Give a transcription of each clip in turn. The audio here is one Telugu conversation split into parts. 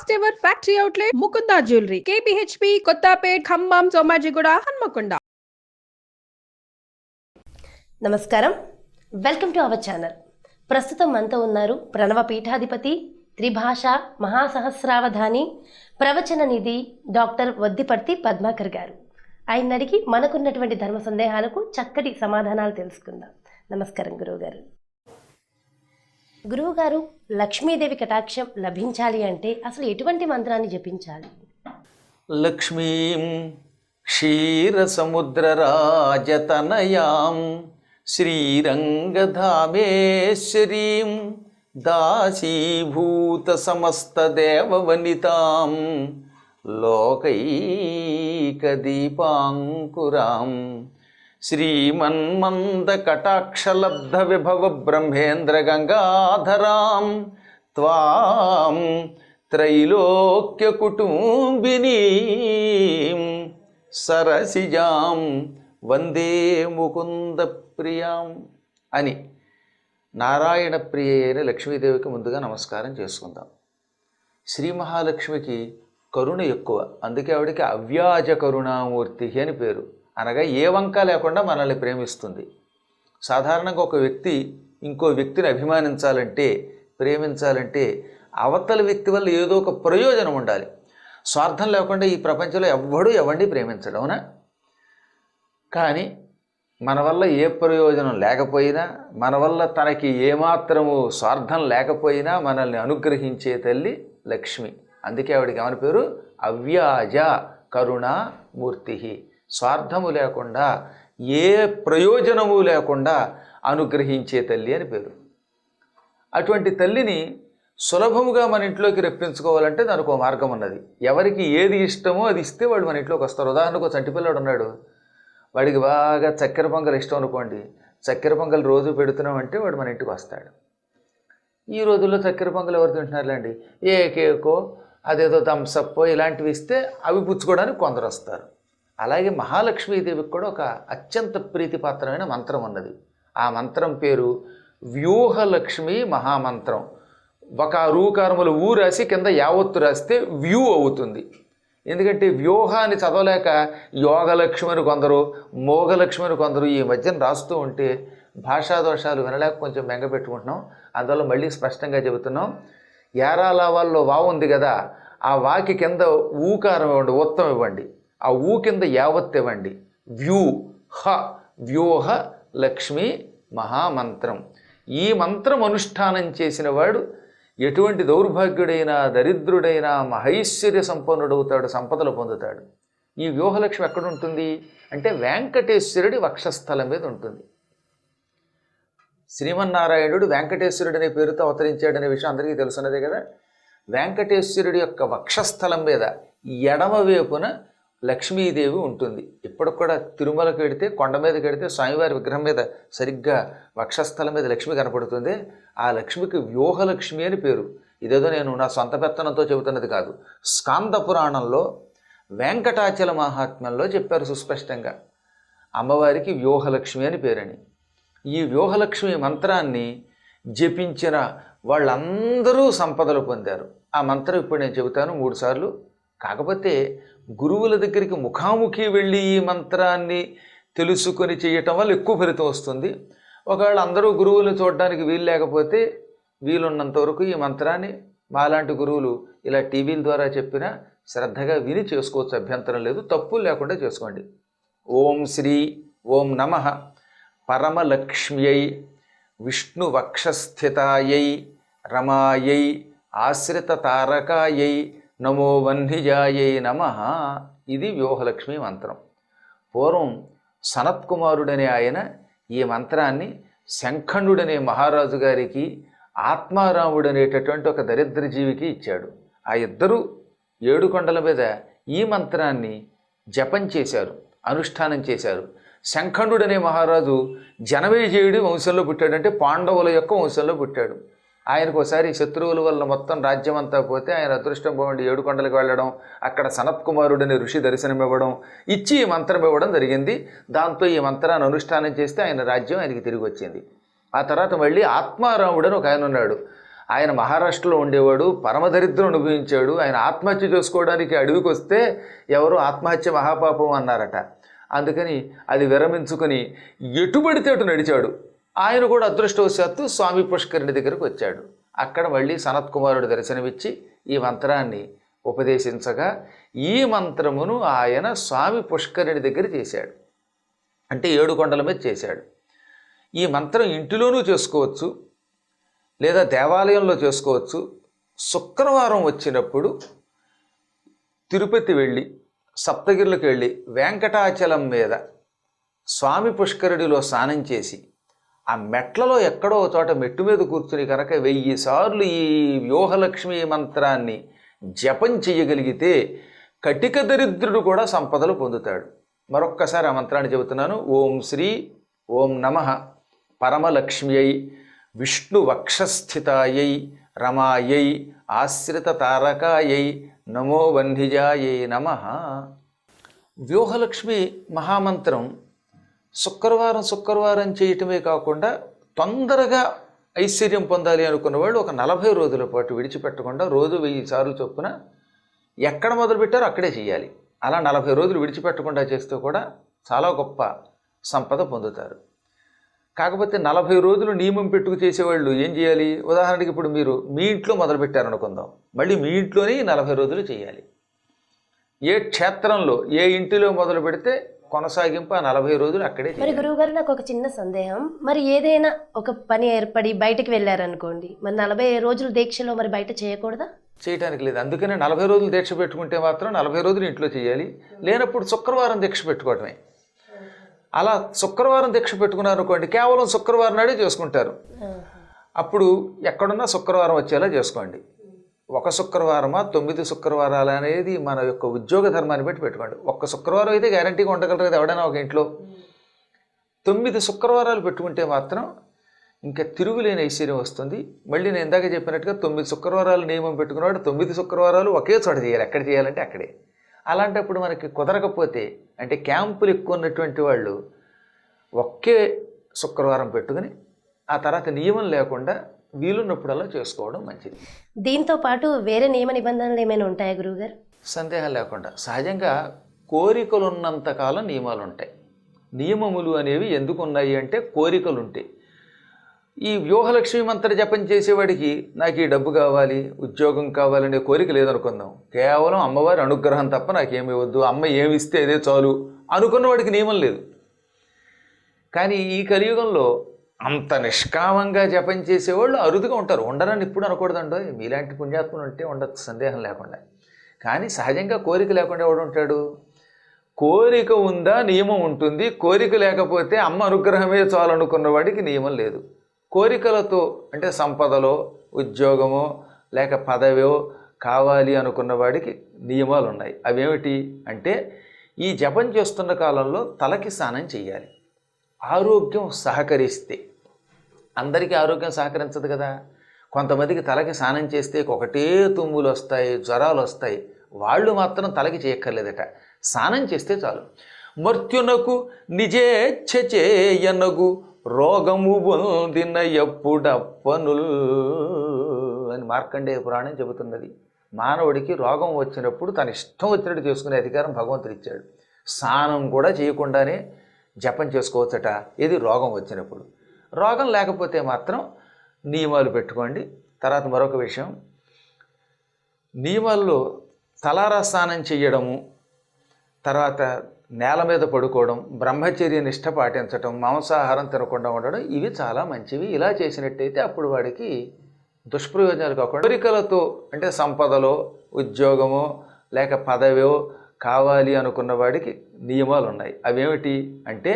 First ever factory outlet Mukunda jewellery, KPHB, Kothapet, Khammam, Somajiguda, Hanamkonda. నమస్కారం, వెల్కమ్ టు అవర్ ఛానల్. ప్రస్తుతం మనతో ఉన్నారు ప్రణవ పీఠాధిపతి, త్రిభాష మహాసహస్రావధాని, ప్రవచన నిధి డాక్టర్ వద్దిపర్తి పద్మాకర్ గారు. ఆయన అడిగి మనకున్నటువంటి ధర్మ సందేహాలకు చక్కటి సమాధానాలు తెలుసుకుందాం. నమస్కారం గురువుగారు. గురువుగారు, లక్ష్మీదేవి కటాక్షం లభించాలి అంటే అసలు ఎటువంటి మంత్రాన్ని జపించాలి? లక్ష్మీం క్షీరసముద్రరాజతనయాం శ్రీరంగధామేశ్వరీం దాసీభూత సమస్తదేవవనితాం లోకైకదీపాంకురాం శ్రీమన్మందకటాక్షలబ్ధ విభవ బ్రహ్మేంద్ర గంగాధరాం త్వాం త్రైలోక్య కుటుంబినీం సరసిజాం వందే ముకుంద ప్రియాం అని నారాయణ ప్రియ అయిన లక్ష్మీదేవికి ముందుగా నమస్కారం చేసుకుందాం. శ్రీ మహాలక్ష్మికి కరుణ ఎక్కువ, అందుకే ఆవిడికి అవ్యాజ కరుణామూర్తి అని పేరు. అనగా ఏ వంక లేకుండా మనల్ని ప్రేమిస్తుంది. సాధారణంగా ఒక వ్యక్తి ఇంకో వ్యక్తిని అభిమానించాలంటే, ప్రేమించాలంటే అవతల వ్యక్తి వల్ల ఏదో ఒక ప్రయోజనం ఉండాలి. స్వార్థం లేకుండా ఈ ప్రపంచంలో ఎవ్వడూ ఎవరిని ప్రేమించడం, అవునా? కానీ మన వల్ల ఏ ప్రయోజనం లేకపోయినా, మన వల్ల తనకి ఏమాత్రము స్వార్థం లేకపోయినా మనల్ని అనుగ్రహించే తల్లి లక్ష్మి. అందుకే ఆవిడికి ఏమని పేరు? అవ్యాజ కరుణామూర్తి. స్వార్థము లేకుండా, ఏ ప్రయోజనము లేకుండా అనుగ్రహించే తల్లి అని పేరు. అటువంటి తల్లిని సులభముగా మన ఇంట్లోకి రప్పించుకోవాలంటే దానికి ఒక మార్గం ఉన్నది. ఎవరికి ఏది ఇష్టమో అది ఇస్తే వాడు మన ఇంట్లోకి వస్తారు. ఉదాహరణకు ఒక చంటిపిల్లాడు ఉన్నాడు, వాడికి బాగా చక్కెర పొంగల్ ఇష్టం అనుకోండి, చక్కెర పొంగల్ రోజు పెడుతున్నామంటే వాడు మన ఇంటికి వస్తాడు. ఈ రోజుల్లో చక్కెర పొంగల్ ఎవరు తింటున్నారులేండి, ఏ కేకో అదేదో థమ్సప్ ఇలాంటివి ఇస్తే అవి పుచ్చుకోవడానికి కొందరు వస్తారు. అలాగే మహాలక్ష్మీదేవికి కూడా ఒక అత్యంత ప్రీతిపాత్రమైన మంత్రం ఉన్నది. ఆ మంత్రం పేరు వ్యూహలక్ష్మి మహామంత్రం. ఒక రూకారములు ఊ రాసి కింద యావత్తు రాస్తే వ్యూ అవుతుంది. ఎందుకంటే వ్యూహాన్ని చదవలేక యోగలక్ష్మి అని కొందరు, మోగలక్ష్మి అని కొందరు ఈ మధ్యన రాస్తూ ఉంటే భాషాదోషాలు వినలేక కొంచెం బెంగ పెట్టుకుంటున్నాం. అందువల్ల మళ్ళీ స్పష్టంగా చెబుతున్నాం. యారాలావాల్లో వావు ఉంది కదా, ఆ వాకి కింద ఊకారం ఇవ్వండి, ఉత్తం ఇవ్వండి. ఆ ఊ కింద యావత్ ఇవ్వండి. వ్యూహ లక్ష్మి మహామంత్రం. ఈ మంత్రం అనుష్ఠానం చేసిన వాడు ఎటువంటి దౌర్భాగ్యుడైనా, దరిద్రుడైనా మహైశ్వర్య సంపన్నుడవుతాడు, సంపదలు పొందుతాడు. ఈ వ్యూహలక్ష్మి ఎక్కడ ఉంటుంది అంటే వెంకటేశ్వరుడి వక్షస్థలం మీద ఉంటుంది. శ్రీమన్నారాయణుడు వెంకటేశ్వరుడు అనే పేరుతో అవతరించాడనే విషయం అందరికీ తెలుసున్నదే కదా. వెంకటేశ్వరుడి యొక్క వక్షస్థలం మీద ఎడమ వైపున లక్ష్మీదేవి ఉంటుంది. ఇప్పటికి కూడా తిరుమలకు వెడితే, కొండ మీదకి వెడితే స్వామివారి విగ్రహం మీద సరిగ్గా వక్షస్థలం మీద లక్ష్మి కనపడుతుంది. ఆ లక్ష్మికి వ్యూహలక్ష్మి అని పేరు. ఇదేదో నేను నా సొంత పెత్తనంతో చెబుతున్నది కాదు. స్కాంద పురాణంలో వెంకటాచల మహాత్మ్యంలో చెప్పారు సుస్పష్టంగా, అమ్మవారికి వ్యూహలక్ష్మి అని పేరని. ఈ వ్యూహలక్ష్మి మంత్రాన్ని జపించిన వాళ్ళందరూ సంపదలు పొందారు. ఆ మంత్రం ఇప్పుడు నేను చెబుతాను 3 సార్లు. కాకపోతే గురువుల దగ్గరికి ముఖాముఖి వెళ్ళి ఈ మంత్రాన్ని తెలుసుకొని చేయటం వల్ల ఎక్కువ ఫలితం వస్తుంది. ఒకవేళ అందరూ గురువులను చూడడానికి వీలు లేకపోతే వీలున్నంత వరకు ఈ మంత్రాన్ని మాలాంటి గురువులు ఇలా టీవీల ద్వారా చెప్పినా శ్రద్ధగా విని చేసుకోవచ్చు, అభ్యంతరం లేదు. తప్పులు లేకుండా చేసుకోండి. ఓం శ్రీ ఓం నమః పరమలక్ష్మ్యై విష్ణువక్షస్థితాయై రమాయై ఆశ్రిత తారకాయై నమో వన్నిజాయై నమః. ఇది వ్యూహలక్ష్మి మంత్రం. పూర్వం సనత్కుమారుడనే ఆయన ఈ మంత్రాన్ని శంఖండుడనే మహారాజు గారికి, ఆత్మారాముడు అనేటటువంటి ఒక దరిద్ర జీవికి ఇచ్చాడు. ఆ ఇద్దరూ 7 కొండల మీద ఈ మంత్రాన్ని జపం చేశారు, అనుష్ఠానం చేశారు. శంఖండుడనే మహారాజు జనమేజయుడి వంశంలో పుట్టాడంటే పాండవుల యొక్క వంశంలో పుట్టాడు. ఆయనకు ఒకసారి శత్రువుల వల్ల మొత్తం రాజ్యం అంతా పోతే ఆయన అదృష్టం బాగుండి 7 కొండలకు వెళ్ళడం, అక్కడ సనత్కుమారుడనే ఋషి దర్శనం ఇవ్వడం, ఇచ్చి ఈ మంత్రం ఇవ్వడం జరిగింది. దాంతో ఈ మంత్రాన్ని అనుష్ఠానం చేస్తే ఆయన రాజ్యం ఆయనకి తిరిగి వచ్చింది. ఆ తర్వాత మళ్ళీ ఆత్మారాముడు అని ఒక ఆయన ఉన్నాడు. ఆయన మహారాష్ట్రలో ఉండేవాడు, పరమదరిద్రం అనుభవించాడు. ఆయన ఆత్మహత్య చేసుకోవడానికి అడవికి వస్తే ఎవరు ఆత్మహత్య మహాపాపం అన్నారట. అందుకని అది విరమించుకొని ఎటుబడితే అటు నడిచాడు. ఆయన కూడా అదృష్టవశాత్తు స్వామి పుష్కరిణి దగ్గరకు వచ్చాడు. అక్కడ మళ్ళీ సనత్కుమారుడు దర్శనమిచ్చి ఈ మంత్రాన్ని ఉపదేశించగా ఈ మంత్రమును ఆయన స్వామి పుష్కరిణి దగ్గర చేశాడు. అంటే 7 కొండల మీద చేశాడు. ఈ మంత్రం ఇంటిలోనూ చేసుకోవచ్చు, లేదా దేవాలయంలో చేసుకోవచ్చు. శుక్రవారం వచ్చినప్పుడు తిరుపతి వెళ్ళి సప్తగిరులకు వెళ్ళి వెంకటాచలం మీద స్వామి పుష్కరుడిలో స్నానం చేసి ఆ మెట్లలో ఎక్కడో చోట మెట్టు మీద కూర్చుని కనుక 1000 సార్లు ఈ వ్యూహలక్ష్మి మంత్రాన్ని జపం చెయ్యగలిగితే కటిక దరిద్రుడు కూడా సంపదలు పొందుతాడు. మరొక్కసారి ఆ మంత్రాన్ని చెబుతున్నాను. ఓం శ్రీ ఓం నమః పరమలక్ష్మ్యై విష్ణు వక్షస్థితాయై రమాయై ఆశ్రిత తారకాయై నమో వన్నిజాయై నమః. వ్యూహలక్ష్మి మహామంత్రం శుక్రవారం చేయటమే కాకుండా తొందరగా ఐశ్వర్యం పొందాలి అనుకున్న వాళ్ళు ఒక 40 రోజుల పాటు విడిచిపెట్టకుండా రోజు 1000 సార్లు చొప్పున ఎక్కడ మొదలుపెట్టారో అక్కడే చేయాలి. అలా 40 రోజులు విడిచిపెట్టకుండా చేస్తే కూడా చాలా గొప్ప సంపద పొందుతారు. కాకపోతే 40 రోజులు నియమం పెట్టుకు చేసేవాళ్ళు ఏం చేయాలి? ఉదాహరణకి ఇప్పుడు మీరు మీ ఇంట్లో మొదలుపెట్టారనుకుందాం, మళ్ళీ మీ ఇంట్లోనే 40 రోజులు చేయాలి. ఏ క్షేత్రంలో ఏ ఇంటిలో మొదలు పెడితే కొనసాగింపు ఆ 40 రోజులు అక్కడే చేయాలి. మరి గురువుగారు నాకు ఒక చిన్న సందేహం, మరి ఏదైనా ఒక పని ఏర్పడి బయటకు వెళ్ళారనుకోండి, మరి 40 రోజులు దీక్షలో మరి బయట చేయకూడదా? చేయటానికి లేదు. అందుకనే 40 రోజులు దీక్ష పెట్టుకుంటే మాత్రం 40 రోజులు ఇంట్లో చేయాలి. లేనప్పుడు శుక్రవారం దీక్ష పెట్టుకోవటమే. అలా శుక్రవారం దీక్ష పెట్టుకున్నారు అనుకోండి, కేవలం శుక్రవారం నాడే చేసుకుంటారు. అప్పుడు ఎక్కడున్నా శుక్రవారం వచ్చేలా చేసుకోండి. 1 శుక్రవారమా 9 శుక్రవారాలు అనేది మన యొక్క ఉద్యోగ ధర్మాన్ని బట్టి పెట్టుకోండి. 1 శుక్రవారం అయితే గ్యారంటీగా ఉండగలరు కదా ఎవడైనా ఒక ఇంట్లో. 9 శుక్రవారాలు పెట్టుకుంటే మాత్రం ఇంకా తిరుగులేని ఐశ్వర్యం వస్తుంది. మళ్ళీ నేను ఇందాక చెప్పినట్టుగా 9 శుక్రవారాలు నియమం పెట్టుకున్నవాడు 9 శుక్రవారాలు ఒకే చోట చేయాలి. ఎక్కడ చేయాలంటే అక్కడే. అలాంటప్పుడు మనకి కుదరకపోతే, అంటే క్యాంపులు ఎక్కువ ఉన్నటువంటి వాళ్ళు ఒకే శుక్రవారం పెట్టుకుని ఆ తర్వాత నియమం లేకుండా వీలున్నప్పుడల్లా చేసుకోవడం మంచిది. దీంతో పాటు వేరే నియమ నిబంధనలు ఏమైనా ఉంటాయా గురువుగారు? సందేహం లేకుండా సహజంగా కోరికలు ఉన్నంతకాలం నియమాలు ఉంటాయి. నియమములు అనేవి ఎందుకు ఉన్నాయి అంటే కోరికలు ఉంటాయి. ఈ వ్యూహలక్ష్మి మంత్ర జపం చేసేవాడికి నాకు ఈ డబ్బు కావాలి, ఉద్యోగం కావాలనే కోరిక లేదనుకుందాం. కేవలం అమ్మవారి అనుగ్రహం తప్ప నాకేమి వద్దు, అమ్మ ఏమి ఇస్తే అదే చాలు అనుకున్నవాడికి నియమం లేదు. కానీ ఈ కలియుగంలో అంత నిష్కామంగా జపం చేసేవాళ్ళు అరుదుగా ఉంటారు. ఉండరని ఇప్పుడు అనకూడదండో, మీలాంటి పుణ్యాత్ములు ఉంటే ఉండదు సందేహం లేకుండా. కానీ సహజంగా కోరిక లేకుండా ఎవడు ఉంటాడు? కోరిక ఉందా నియమం ఉంటుంది. కోరిక లేకపోతే అమ్మ అనుగ్రహమే చాలనుకున్న వాడికి నియమం లేదు. కోరికలతో అంటే సంపదలో ఉద్యోగమో లేక పదవో కావాలి అనుకున్న వాడికి నియమాలు ఉన్నాయి. అవేమిటి అంటే ఈ జపం చేస్తున్న కాలంలో తలకి స్నానం చేయాలి. ఆరోగ్యం సహకరిస్తే. అందరికీ ఆరోగ్యం సహకరించదు కదా. కొంతమందికి తలకి స్నానం చేస్తే ఒకటే తుమ్ములు వస్తాయి, జ్వరాలు వస్తాయి. వాళ్ళు మాత్రం తలకి చేయక్కర్లేదట, స్నానం చేస్తే చాలు. మర్త్యునకు నిజేచ్ఛచేయనగు రోగము పొందిన ఎప్పుడప్పనుల్ అని మార్కండేయ పురాణం చెబుతున్నది. మానవుడికి రోగం వచ్చినప్పుడు తన ఇష్టం వచ్చినట్టు చేసుకునే అధికారం భగవంతుడు ఇచ్చాడు. స్నానం కూడా చేయకుండానే జపం చేసుకోవచ్చట. ఇది రోగం వచ్చినప్పుడు. రోగం లేకపోతే మాత్రం నియమాలు పెట్టుకోండి. తర్వాత మరొక విషయం, నియమాల్లో తలారా స్నానం చేయడము, తర్వాత నేల మీద పడుకోవడం, బ్రహ్మచర్య నిష్ట పాటించడం, మాంసాహారం తినకుండా ఉండడం, ఇవి చాలా మంచివి. ఇలా చేసినట్టయితే అప్పుడు వాడికి దుష్ప్రయోజనాలు కాకుండా కోరికలతో అంటే సంపదలో ఉద్యోగమో లేక పదవో కావాలి అనుకున్న వాడికి నియమాలు ఉన్నాయి. అవేమిటి అంటే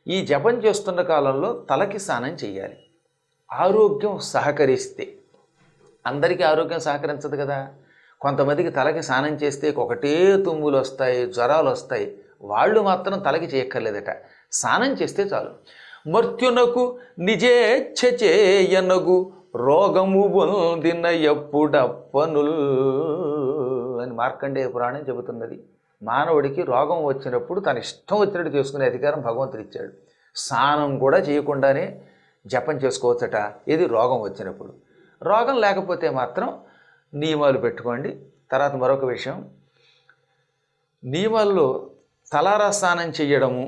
ఈ జపం చేస్తున్న కాలంలో తలకి స్నానం చేయాలి. ఆరోగ్యం సహకరిస్తే. అందరికీ ఆరోగ్యం సహకరించదు కదా. కొంతమందికి తలకి స్నానం చేస్తే ఒకటే తుమ్ములు వస్తాయి, జ్వరాలు వస్తాయి. వాళ్ళు మాత్రం తలకి చేయక్కర్లేదట, స్నానం చేస్తే చాలు. మర్త్యునకు నిజేచ్ఛచేయనగు రోగము పొందిన ఎప్పుడప్పనుల్ అని మార్కండేయ పురాణం చెబుతున్నది. మానవుడికి రోగం వచ్చినప్పుడు తన ఇష్టం వచ్చినట్టు చేసుకునే అధికారం భగవంతుడు ఇచ్చాడు. స్నానం కూడా చేయకుండానే జపం చేసుకోవచ్చట. ఇది రోగం వచ్చినప్పుడు. రోగం లేకపోతే మాత్రం నియమాలు పెట్టుకోండి. తర్వాత మరొక విషయం, నియమాల్లో తలారా స్నానం చెయ్యడము,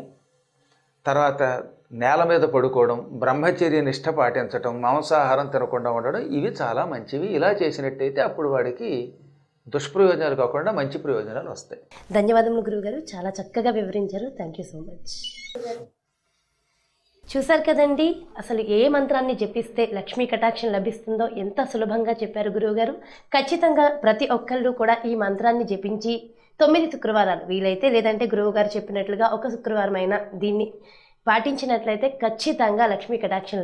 తర్వాత నేల మీద పడుకోవడం, బ్రహ్మచర్య నిష్ఠ పాటించడం, మాంసాహారం తినకుండా ఉండడం, ఇవి చాలా మంచివి. ఇలా చేసినట్టయితే అప్పుడు వాడికి దుష్ప్రయోజనాలు కాకుండా మంచి ప్రయోజనాలు వస్తాయి. ధన్యవాదములు గురువుగారు, చాలా చక్కగా వివరించారు. Thank you so much. చూశారు కదండి, అసలు ఏ మంత్రాన్ని జపిస్తే లక్ష్మీ కటాక్షం లభిస్తుందో ఎంత సులభంగా చెప్పారు గురువుగారు. ఖచ్చితంగా ప్రతి ఒక్కళ్ళు కూడా ఈ మంత్రాన్ని జపించి 9 శుక్రవారాలు వీలైతే, లేదంటే గురువుగారు చెప్పినట్లుగా ఒక శుక్రవారం అయినా దీన్ని పాటించినట్లయితే ఖచ్చితంగా లక్ష్మీ కటాక్షం